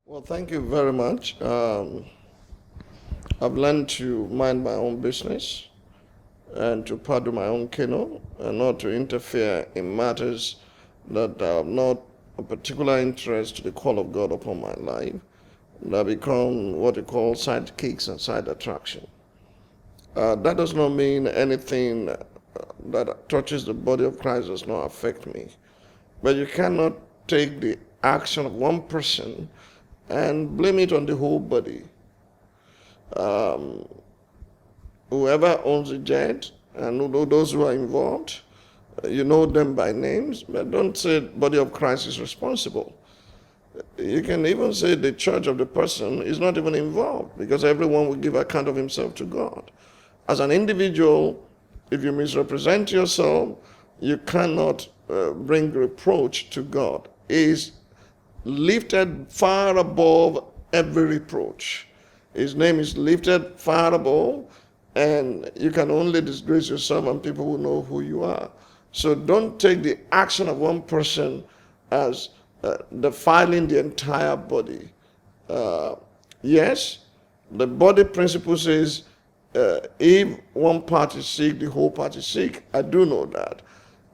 Well, thank you very much. I've learned to mind my own business and to paddle my own canoe and not to interfere in matters that are not of particular interest to the call of God upon my life, that become what you call side kicks and side attraction. That does not mean anything that touches the body of Christ does not affect me. But you cannot take the action of one person and blame it on the whole body. Whoever owns a jet and those who are involved, you know them by names, but don't say the body of Christ is responsible. You can even say the church of the person is not even involved because everyone will give account of himself to God. As an individual, if you misrepresent yourself, you cannot bring reproach to God. He is lifted far above every reproach. His name is lifted far above, and you can only disgrace yourself and people will know who you are. So don't take the action of one person as defiling the entire body. Yes, the body principle says if one part is sick, the whole part is sick. I do know that.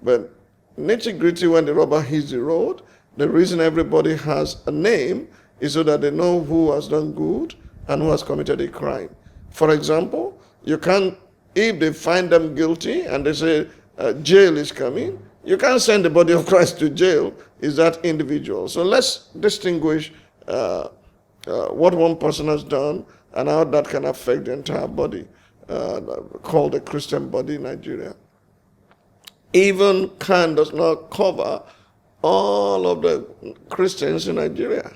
But nitty-gritty, when the rubber hits the road, the reason everybody has a name is so that they know who has done good and who has committed a crime. For example, you can't, if they find them guilty and they say jail is coming, you can't send the body of Christ to jail. Is that individual? So let's distinguish what one person has done and how that can affect the entire body, called the Christian body in Nigeria. Even CAN does not cover all of the Christians in Nigeria.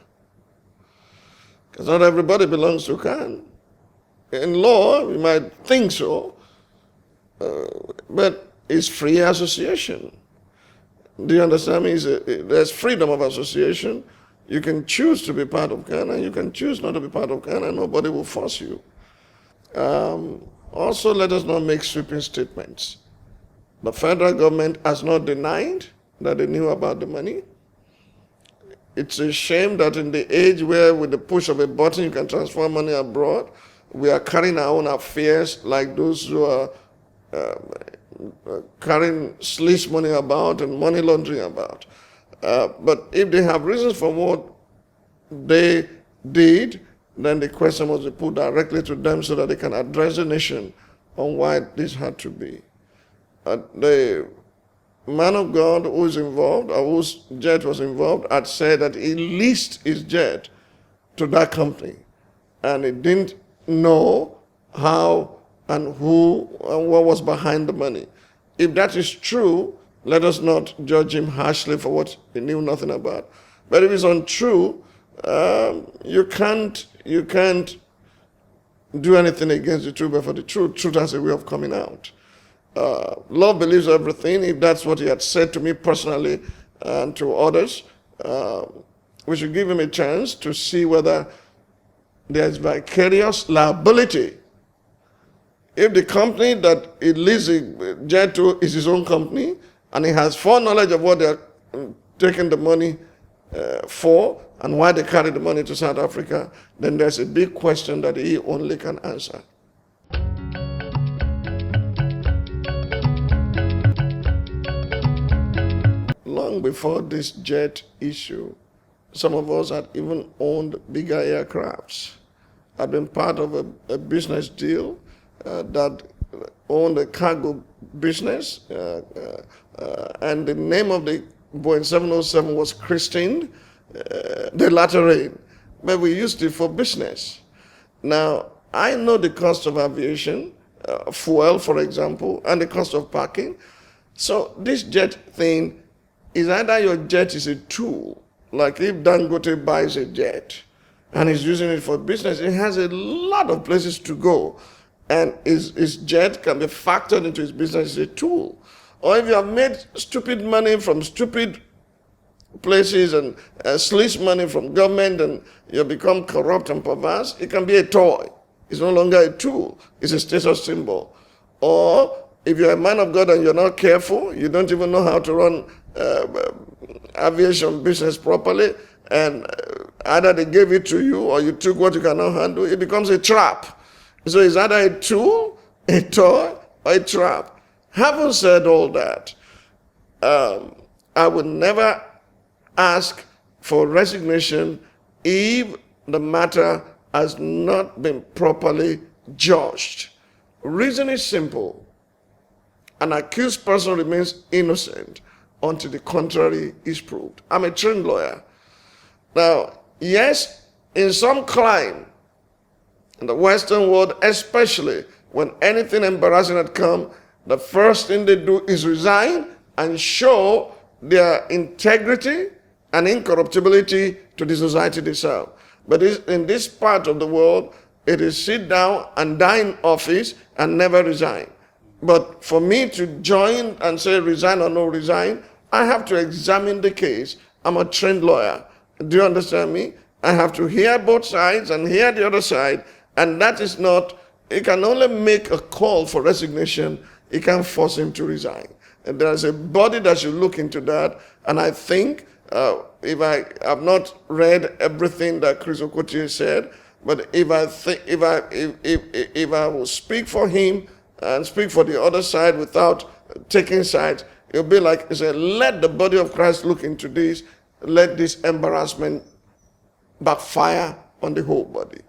Because not everybody belongs to CAN. In law, we might think so, but it's free association. Do you understand me? There's freedom of association. You can choose to be part of CAN and you can choose not to be part of CAN and nobody will force you. Also, let us not make sweeping statements. The federal government has not denied that they knew about the money. It's a shame that in the age where with the push of a button you can transfer money abroad, we are carrying our own affairs like those who are carrying sleaze money about and money laundering about. But if they have reasons for what they did, then the question must be put directly to them so that they can address the nation on why this had to be. The man of God who is involved, or whose jet was involved, had said that he leased his jet to that company. And he didn't know how and who and what was behind the money. If that is true, let us not judge him harshly for what he knew nothing about. But if it's untrue, you can't do anything against the truth, but for the truth has a way of coming out. Love believes everything. If that's what he had said to me personally and to others, we should give him a chance to see whether there's vicarious liability. If the company that he leases a jet to is his own company, and he has foreknowledge of what they're taking the money for and why they carry the money to South Africa, then there's a big question that he only can answer. Long before this jet issue, some of us had even owned bigger aircrafts. I'd been part of a business deal that owned a cargo business, and the name of the Boeing 707 was christened the latter rain, but we used it for business. Now, I know the cost of aviation, fuel, for example, and the cost of parking. So this jet thing is either your jet is a tool, like if Dangote buys a jet and is using it for business, it has a lot of places to go. And his jet can be factored into his business as a tool. Or if you have made stupid money from stupid places and sleaze money from government and you have become corrupt and perverse, it can be a toy. It's no longer a tool. It's a status symbol. Or if you're a man of God and you're not careful, you don't even know how to run aviation business properly, and Either they gave it to you or you took what you cannot handle. It becomes a trap. So it's either a tool, a toy, or a trap. Having said all that, I would never ask for resignation if the matter has not been properly judged. Reason is simple. An accused person remains innocent until the contrary is proved. I'm a trained lawyer. Now, yes, in some clime, in the Western world especially, when anything embarrassing had come, the first thing they do is resign and show their integrity and incorruptibility to the society they serve. But in this part of the world, it is sit down and die in office and never resign. But for me to join and say resign or no resign, I have to examine the case. I'm a trained lawyer. Do you understand me? I have to hear both sides and hear the other side. And that is not, it can only make a call for resignation. It can't force him to resign. And there's a body that should look into that. And I think, if I have not read everything that Chris Okotie said, but if I will speak for him and speak for the other side without taking sides, it'll be like, let the body of Christ look into this. Let this embarrassment backfire on the whole body.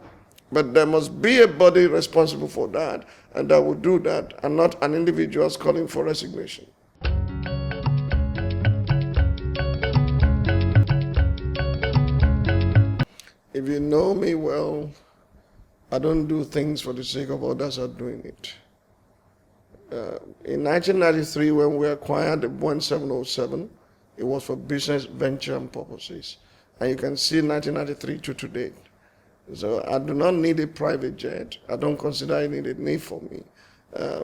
But there must be a body responsible for that, and that will do that, and not an individual calling for resignation. If you know me well, I don't do things for the sake of others are doing it. In 1993, when we acquired the Boeing 707, it was for business venture and purposes. And you can see 1993 to today. So I do not need a private jet. I don't consider it a need for me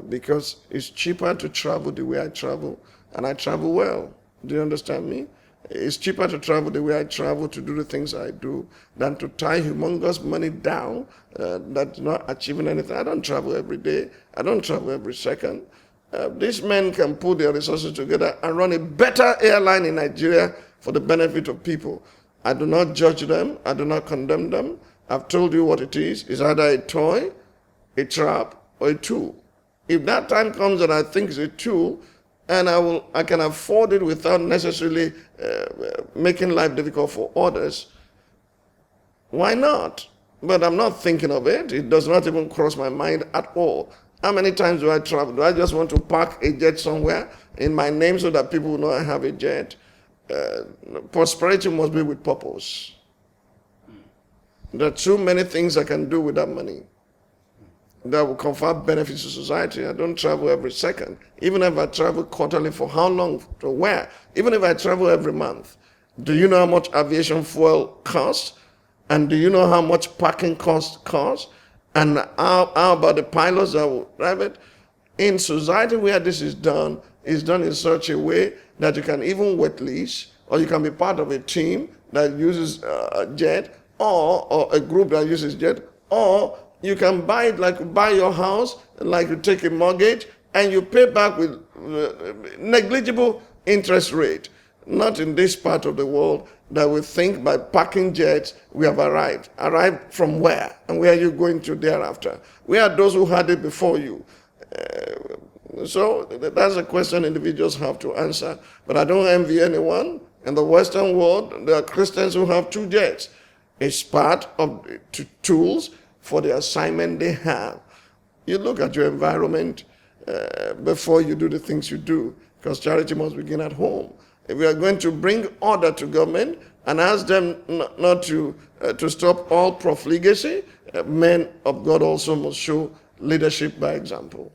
because it's cheaper to travel the way I travel, and I travel well. Do you understand me? It's cheaper to travel the way I travel to do the things I do than to tie humongous money down that's not achieving anything. I don't travel every day. I don't travel every second. These men can put their resources together and run a better airline in Nigeria for the benefit of people. I do not judge them. I do not condemn them. I've told you what it is. It's either a toy, a trap, or a tool. If that time comes that I think it's a tool, and I can afford it without necessarily making life difficult for others, why not? But I'm not thinking of it. It does not even cross my mind at all. How many times do I travel? Do I just want to park a jet somewhere in my name so that people will know I have a jet? Prosperity must be with purpose. There are too many things I can do with that money that will confer benefits to society. I don't travel every second. Even if I travel quarterly, for how long, to where? Even if I travel every month. Do you know how much aviation fuel costs? And do you know how much parking costs? And how about the pilots that will drive it? In society where this is done in such a way that you can even wet lease, or you can be part of a team that uses a jet, or a group that uses jet, or you can buy it like you buy your house, like you take a mortgage, and you pay back with negligible interest rate. Not in this part of the world that we think by parking jets we have arrived. Arrived from where? And where are you going to thereafter? Where are those who had it before you? So that's a question individuals have to answer. But I don't envy anyone. In the Western world, there are Christians who have two jets. It's part of the tools for the assignment they have. You look at your environment before you do the things you do, because charity must begin at home. If we are going to bring order to government and ask them not to stop all profligacy, men of God also must show leadership by example.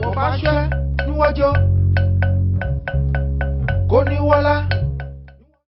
Wọ́n bá ṣẹ́ níwájú.